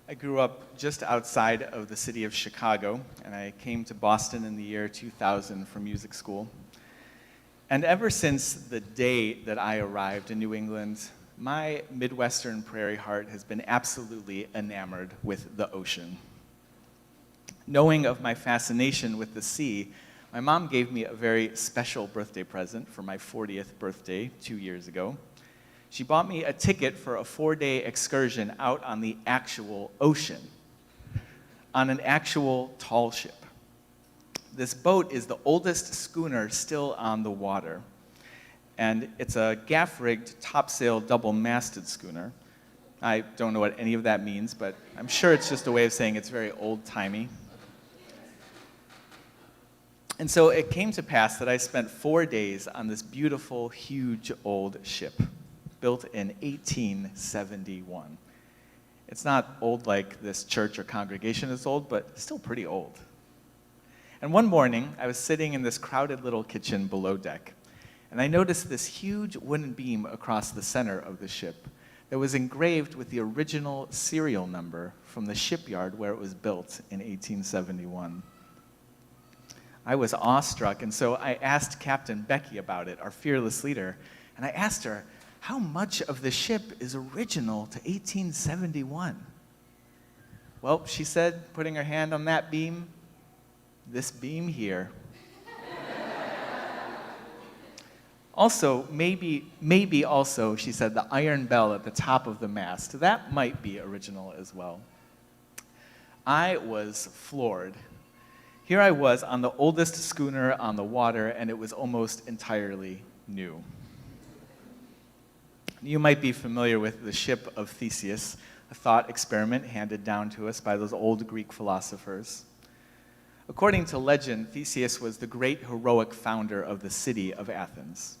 I grew up just outside of the city of Chicago, and I came to Boston in the year 2000 for music school. And ever since the day that I arrived in New England, my Midwestern prairie heart has been absolutely enamored with the ocean. Knowing of my fascination with the sea, my mom gave me a very special birthday present for my 40th birthday 2 years ago. She bought me a ticket for a 4-day excursion out on the actual ocean, on an actual tall ship. This boat is the oldest schooner still on the water, and it's a gaff-rigged, topsail, double-masted schooner. I don't know what any of that means, but I'm sure it's just a way of saying it's very old-timey. And so it came to pass that I spent 4 days on this beautiful, huge, old ship, built in 1871. It's not old like this church or congregation is old, but still pretty old. And one morning, I was sitting in this crowded little kitchen below deck, and I noticed this huge wooden beam across the center of the ship that was engraved with the original serial number from the shipyard where it was built in 1871. I was awestruck, and so I asked Captain Becky about it, our fearless leader, and I asked her, how much of the ship is original to 1871? Well, she said, putting her hand on that beam, this beam here. Also, maybe also, she said, the iron bell at the top of the mast. That might be original as well. I was floored. Here I was on the oldest schooner on the water, and it was almost entirely new. You might be familiar with the ship of Theseus, a thought experiment handed down to us by those old Greek philosophers. According to legend, Theseus was the great heroic founder of the city of Athens.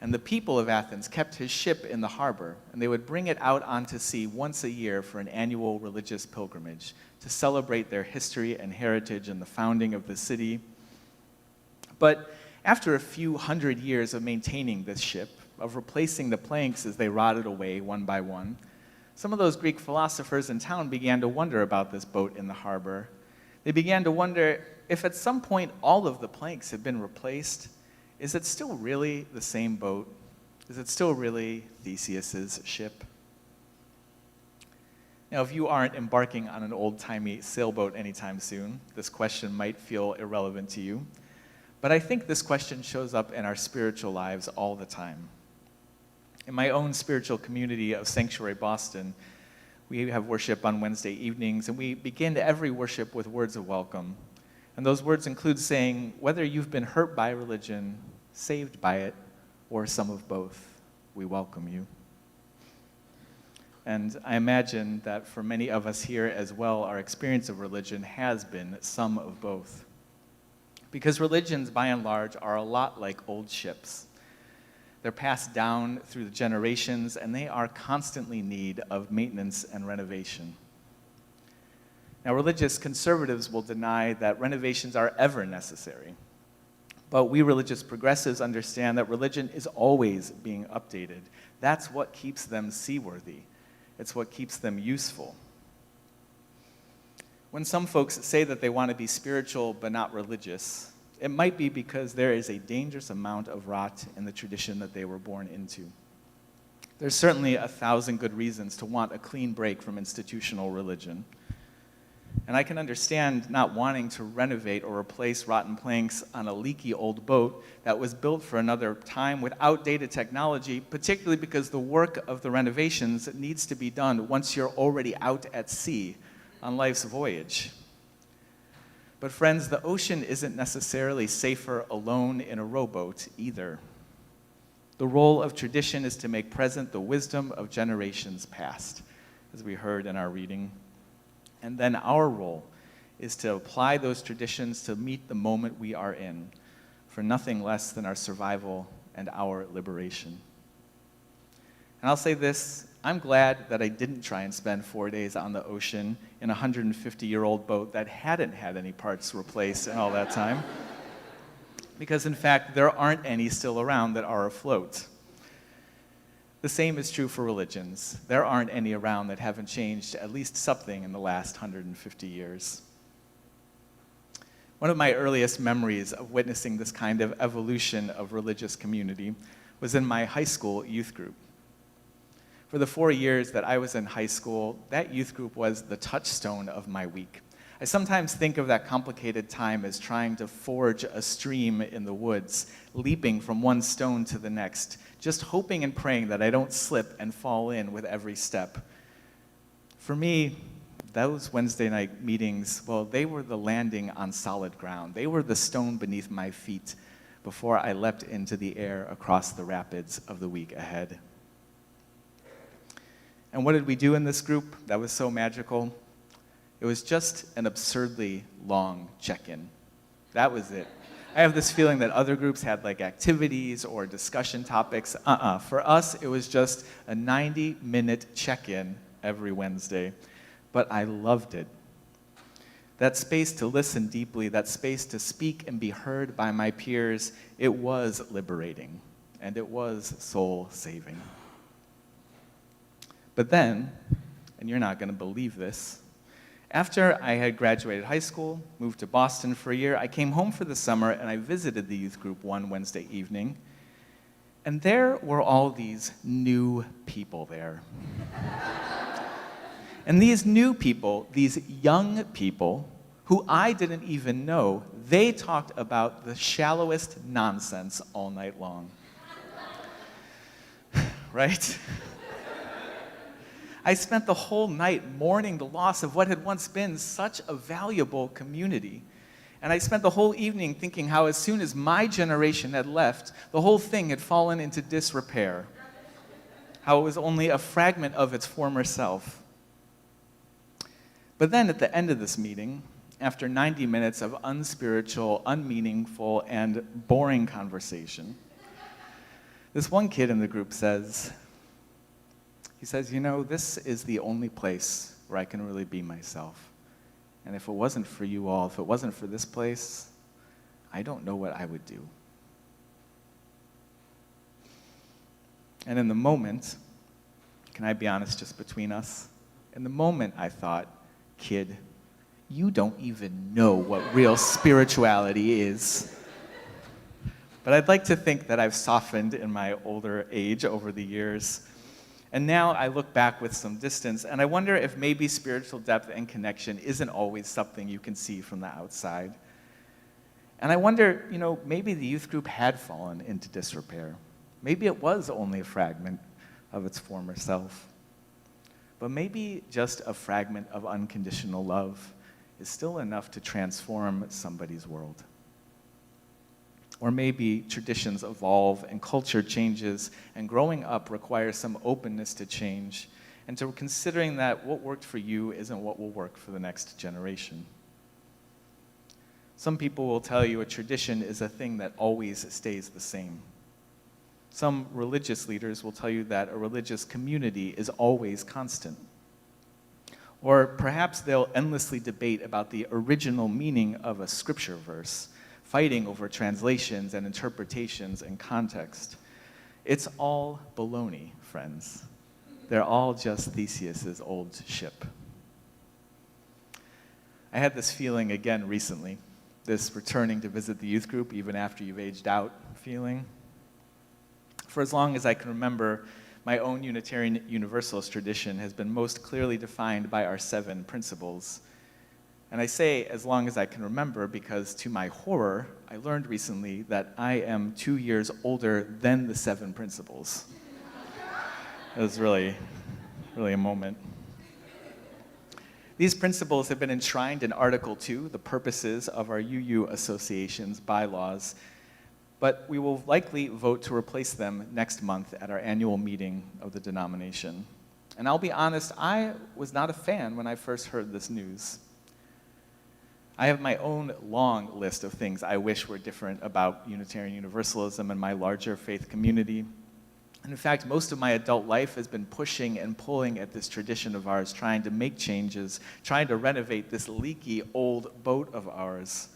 And the people of Athens kept his ship in the harbor, and they would bring it out onto sea once a year for an annual religious pilgrimage to celebrate their history and heritage and the founding of the city. But after a few hundred years of maintaining this ship, of replacing the planks as they rotted away one by one, some of those Greek philosophers in town began to wonder about this boat in the harbor. They began to wonder if at some point all of the planks had been replaced, is it still really the same boat? Is it still really Theseus's ship? Now, if you aren't embarking on an old-timey sailboat anytime soon, this question might feel irrelevant to you. But I think this question shows up in our spiritual lives all the time. In my own spiritual community of Sanctuary Boston, we have worship on Wednesday evenings, and we begin every worship with words of welcome. And those words include saying, whether you've been hurt by religion, saved by it, or some of both, we welcome you. And I imagine that for many of us here as well, our experience of religion has been some of both. Because religions, by and large, are a lot like old ships. They're passed down through the generations, and they are constantly in need of maintenance and renovation. Now, religious conservatives will deny that renovations are ever necessary. But we religious progressives understand that religion is always being updated. That's what keeps them seaworthy. It's what keeps them useful. When some folks say that they want to be spiritual but not religious, it might be because there is a dangerous amount of rot in the tradition that they were born into. There's certainly 1,000 good reasons to want a clean break from institutional religion. And I can understand not wanting to renovate or replace rotten planks on a leaky old boat that was built for another time with outdated technology, particularly because the work of the renovations needs to be done once you're already out at sea on life's voyage. But friends, the ocean isn't necessarily safer alone in a rowboat either. The role of tradition is to make present the wisdom of generations past, as we heard in our reading. And then our role is to apply those traditions to meet the moment we are in, for nothing less than our survival and our liberation. And I'll say this, I'm glad that I didn't try and spend 4 days on the ocean in a 150-year-old boat that hadn't had any parts replaced in all that time. Because in fact, there aren't any still around that are afloat. The same is true for religions. There aren't any around that haven't changed at least something in the last 150 years. One of my earliest memories of witnessing this kind of evolution of religious community was in my high school youth group. For the 4 years that I was in high school, that youth group was the touchstone of my week. I sometimes think of that complicated time as trying to forge a stream in the woods, leaping from one stone to the next, just hoping and praying that I don't slip and fall in with every step. For me, those Wednesday night meetings, well, they were the landing on solid ground. They were the stone beneath my feet before I leapt into the air across the rapids of the week ahead. And what did we do in this group that was so magical? It was just an absurdly long check-in. That was it. I have this feeling that other groups had like activities or discussion topics. For us, it was just a 90-minute check-in every Wednesday. But I loved it. That space to listen deeply, that space to speak and be heard by my peers, it was liberating, and it was soul-saving. But then, and you're not going to believe this, after I had graduated high school, moved to Boston for a year, I came home for the summer and I visited the youth group one Wednesday evening, and there were all these new people there. And these new people, these young people, who I didn't even know, they talked about the shallowest nonsense all night long. Right? I spent the whole night mourning the loss of what had once been such a valuable community. And I spent the whole evening thinking how as soon as my generation had left, the whole thing had fallen into disrepair. How it was only a fragment of its former self. But then at the end of this meeting, after 90 minutes of unspiritual, unmeaningful, and boring conversation, this one kid in the group says, you know, this is the only place where I can really be myself. And if it wasn't for you all, if it wasn't for this place, I don't know what I would do. And in the moment, can I be honest just between us? In the moment, I thought, kid, you don't even know what real spirituality is. But I'd like to think that I've softened in my older age over the years. And now I look back with some distance, and I wonder if maybe spiritual depth and connection isn't always something you can see from the outside. And I wonder, you know, maybe the youth group had fallen into disrepair. Maybe it was only a fragment of its former self. But maybe just a fragment of unconditional love is still enough to transform somebody's world. Or maybe traditions evolve and culture changes, and growing up requires some openness to change, and to considering that what worked for you isn't what will work for the next generation. Some people will tell you a tradition is a thing that always stays the same. Some religious leaders will tell you that a religious community is always constant. Or perhaps they'll endlessly debate about the original meaning of a scripture verse, fighting over translations and interpretations and context. It's all baloney, friends. They're all just Theseus's old ship. I had this feeling again recently, this returning to visit the youth group even after you've aged out feeling. For as long as I can remember, my own Unitarian Universalist tradition has been most clearly defined by our 7 principles. And I say as long as I can remember because, to my horror, I learned recently that I am 2 years older than the 7 principles. It was really a moment. These principles have been enshrined in Article 2, the purposes of our UU Association's bylaws, but we will likely vote to replace them next month at our annual meeting of the denomination. And I'll be honest, I was not a fan when I first heard this news. I have my own long list of things I wish were different about Unitarian Universalism and my larger faith community. And in fact, most of my adult life has been pushing and pulling at this tradition of ours, trying to make changes, trying to renovate this leaky old boat of ours.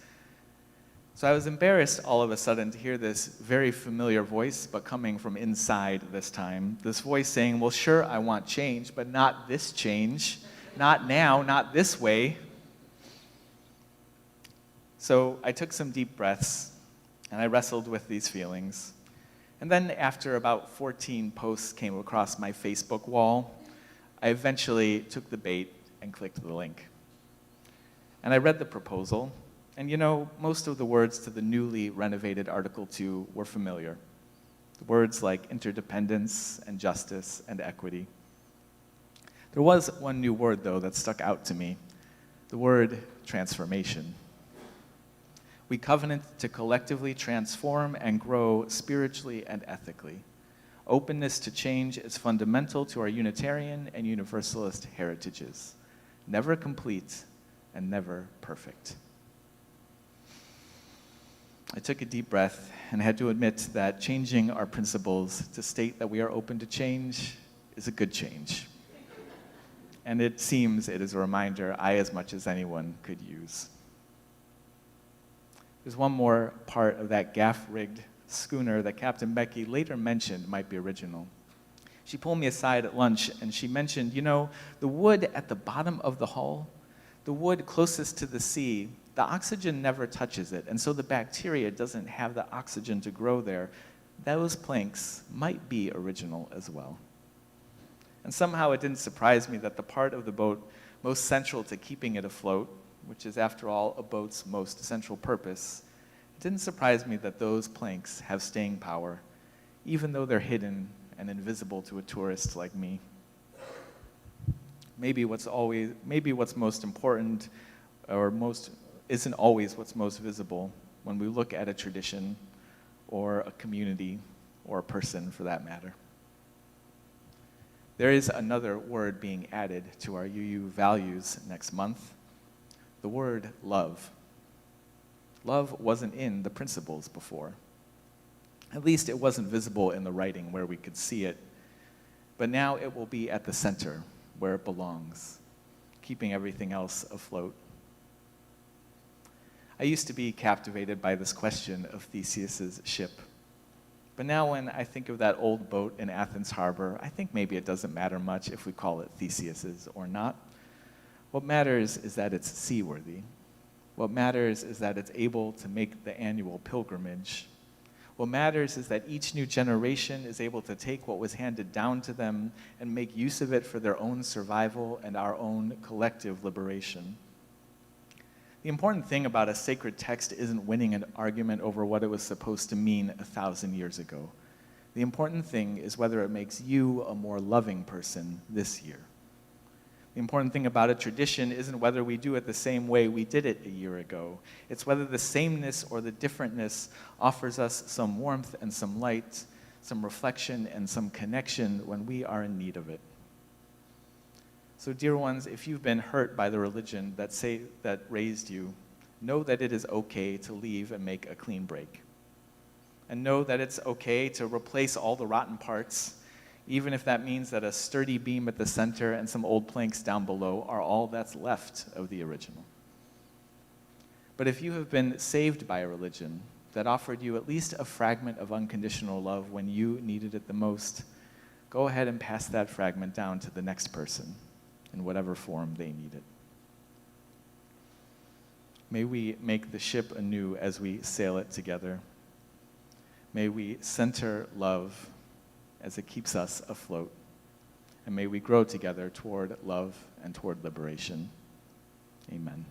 So I was embarrassed all of a sudden to hear this very familiar voice, but coming from inside this time. This voice saying, well, sure, I want change, but not this change. Not now, not this way. So I took some deep breaths, and I wrestled with these feelings. And then after about 14 posts came across my Facebook wall, I eventually took the bait and clicked the link. And I read the proposal, and most of the words to the newly renovated Article 2 were familiar. The words like interdependence and justice and equity. There was one new word, though, that stuck out to me. The word transformation. We covenant to collectively transform and grow spiritually and ethically. Openness to change is fundamental to our Unitarian and Universalist heritages. Never complete and never perfect. I took a deep breath and had to admit that changing our principles to state that we are open to change is a good change. And it seems it is a reminder I, as much as anyone, could use. There's one more part of that gaff-rigged schooner that Captain Becky later mentioned might be original. She pulled me aside at lunch and she mentioned, the wood at the bottom of the hull, the wood closest to the sea, the oxygen never touches it, and so the bacteria doesn't have the oxygen to grow there. Those planks might be original as well. And somehow it didn't surprise me that the part of the boat most central to keeping it afloat, which is, after all, a boat's most central purpose, it didn't surprise me that those planks have staying power, even though they're hidden and invisible to a tourist like me. Maybe what's most important isn't always what's most visible when we look at a tradition or a community or a person, for that matter. There is another word being added to our UU values next month. The word love. Love wasn't in the principles before. At least it wasn't visible in the writing where we could see it. But now it will be at the center where it belongs, keeping everything else afloat. I used to be captivated by this question of Theseus's ship. But now when I think of that old boat in Athens harbor, I think maybe it doesn't matter much if we call it Theseus's or not. What matters is that it's seaworthy. What matters is that it's able to make the annual pilgrimage. What matters is that each new generation is able to take what was handed down to them and make use of it for their own survival and our own collective liberation. The important thing about a sacred text isn't winning an argument over what it was supposed to mean 1,000 years ago. The important thing is whether it makes you a more loving person this year. The important thing about a tradition isn't whether we do it the same way we did it a year ago. It's whether the sameness or the differentness offers us some warmth and some light, some reflection and some connection when we are in need of it. So, dear ones, if you've been hurt by the religion that raised you, know that it is okay to leave and make a clean break. And know that it's okay to replace all the rotten parts, even if that means that a sturdy beam at the center and some old planks down below are all that's left of the original. But if you have been saved by a religion that offered you at least a fragment of unconditional love when you needed it the most, go ahead and pass that fragment down to the next person in whatever form they need it. May we make the ship anew as we sail it together. May we center love as it keeps us afloat. And may we grow together toward love and toward liberation. Amen.